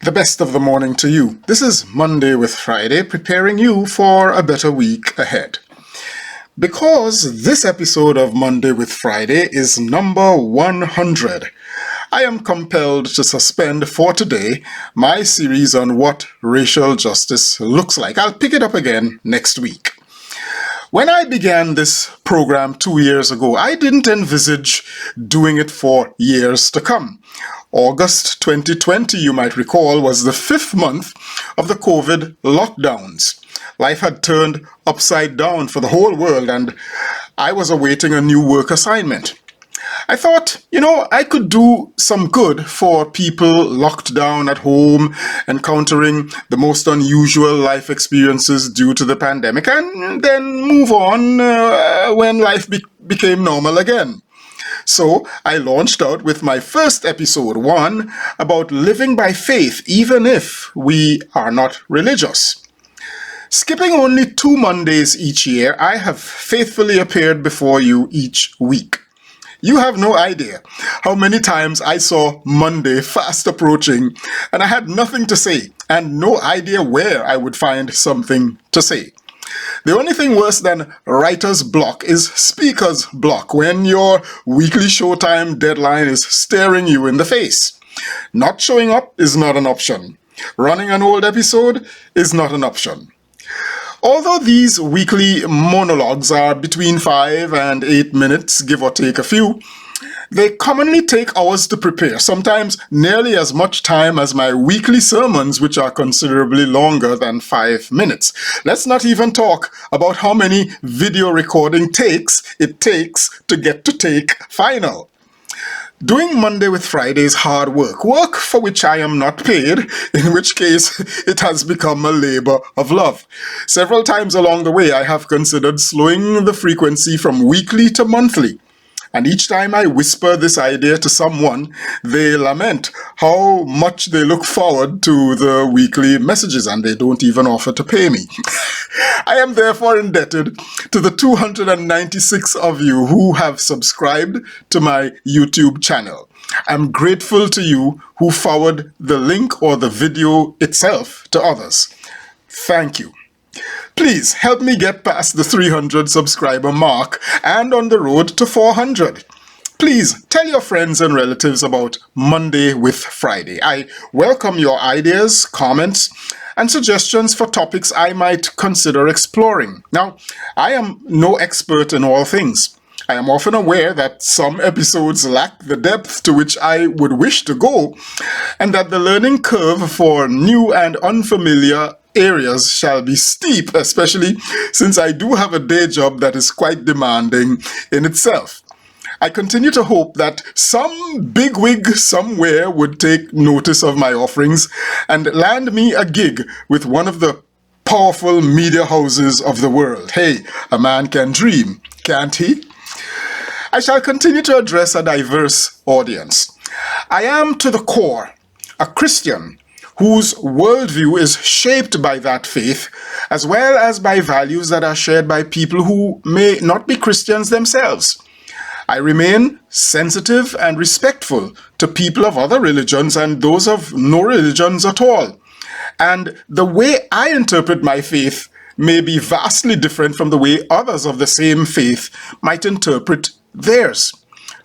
The best of the morning to you. This is Monday with Friday, preparing you for a better week ahead. Because this episode of Monday with Friday is number 100, I am compelled to suspend for today my series on what racial justice looks like. I'll pick it up again next week. When I began this program 2 years ago, I didn't envisage doing it for years to come. August 2020, you might recall, was the 5th month of the COVID lockdowns. Life had turned upside down for the whole world, and I was awaiting a new work assignment. I thought, I could do some good for people locked down at home, encountering the most unusual life experiences due to the pandemic, and then move on when life became normal again. So I launched out with my first episode, one about living by faith, even if we are not religious. Skipping only 2 Mondays each year, I have faithfully appeared before you each week. You have no idea how many times I saw Monday fast approaching and I had nothing to say and no idea where I would find something to say. The only thing worse than writer's block is speaker's block when your weekly showtime deadline is staring you in the face. Not showing up is not an option. Running an old episode is not an option. Although these weekly monologues are between 5 and 8 minutes, give or take a few, they commonly take hours to prepare, sometimes nearly as much time as my weekly sermons, which are considerably longer than 5 minutes. Let's not even talk about how many video recording takes it takes to get to take final. Doing Monday with Friday is hard work for which I am not paid, in which case it has become a labor of love. Several times along the way, I have considered slowing the frequency from weekly to monthly. And each time I whisper this idea to someone, they lament how much they look forward to the weekly messages, and they don't even offer to pay me. I am therefore indebted to the 296 of you who have subscribed to my YouTube channel. I'm grateful to you who forward the link or the video itself to others. Thank you. Please help me get past the 300 subscriber mark and on the road to 400. Please tell your friends and relatives about Monday with Friday. I welcome your ideas, comments, and suggestions for topics I might consider exploring. Now, I am no expert in all things. I am often aware that some episodes lack the depth to which I would wish to go, and that the learning curve for new and unfamiliar areas shall be steep, especially since I do have a day job that is quite demanding in itself. I continue to hope that some bigwig somewhere would take notice of my offerings and land me a gig with one of the powerful media houses of the world. Hey, a man can dream, can't he? I shall continue to address a diverse audience. I am to the core a Christian whose worldview is shaped by that faith, as well as by values that are shared by people who may not be Christians themselves. I remain sensitive and respectful to people of other religions and those of no religions at all. And the way I interpret my faith may be vastly different from the way others of the same faith might interpret theirs.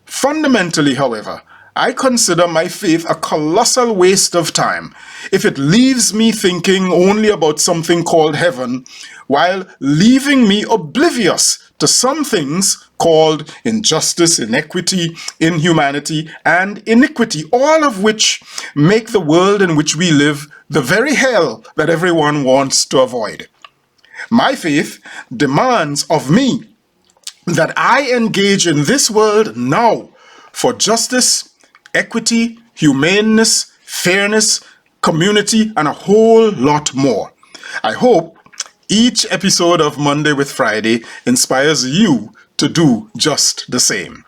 Fundamentally, however, I consider my faith a colossal waste of time if it leaves me thinking only about something called heaven, while leaving me oblivious to some things called injustice, inequity, inhumanity, and iniquity, all of which make the world in which we live the very hell that everyone wants to avoid. My faith demands of me that I engage in this world now for justice, equity, humaneness, fairness, community, and a whole lot more. I hope each episode of Monday with Friday inspires you to do just the same.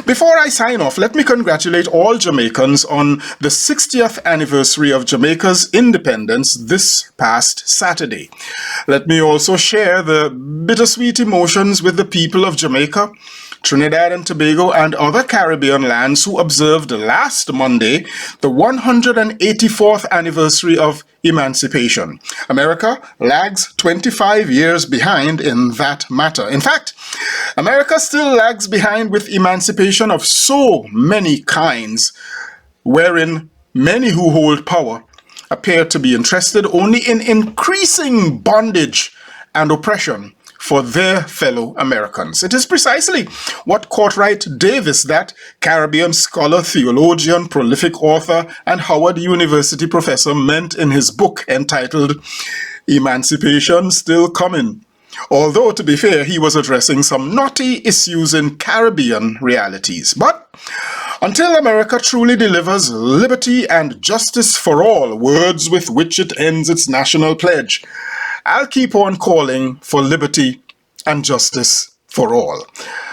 Before I sign off, let me congratulate all Jamaicans on the 60th anniversary of Jamaica's independence this past Saturday. Let me also share the bittersweet emotions with the people of Jamaica Trinidad and Tobago, and other Caribbean lands who observed last Monday the 184th anniversary of emancipation. America lags 25 years behind in that matter. In fact, America still lags behind with emancipation of so many kinds, wherein many who hold power appear to be interested only in increasing bondage and oppression for their fellow Americans. It is precisely what Cartwright Davis, that Caribbean scholar, theologian, prolific author, and Howard University professor, meant in his book entitled Emancipation Still Coming. Although, to be fair, he was addressing some knotty issues in Caribbean realities. But until America truly delivers liberty and justice for all, words with which it ends its national pledge, I'll keep on calling for liberty and justice for all.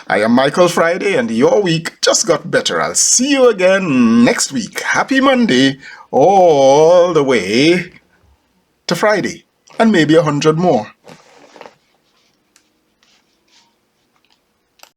I am Michael Friday, and your week just got better. I'll see you again next week. Happy Monday, all the way to Friday, and maybe 100 more.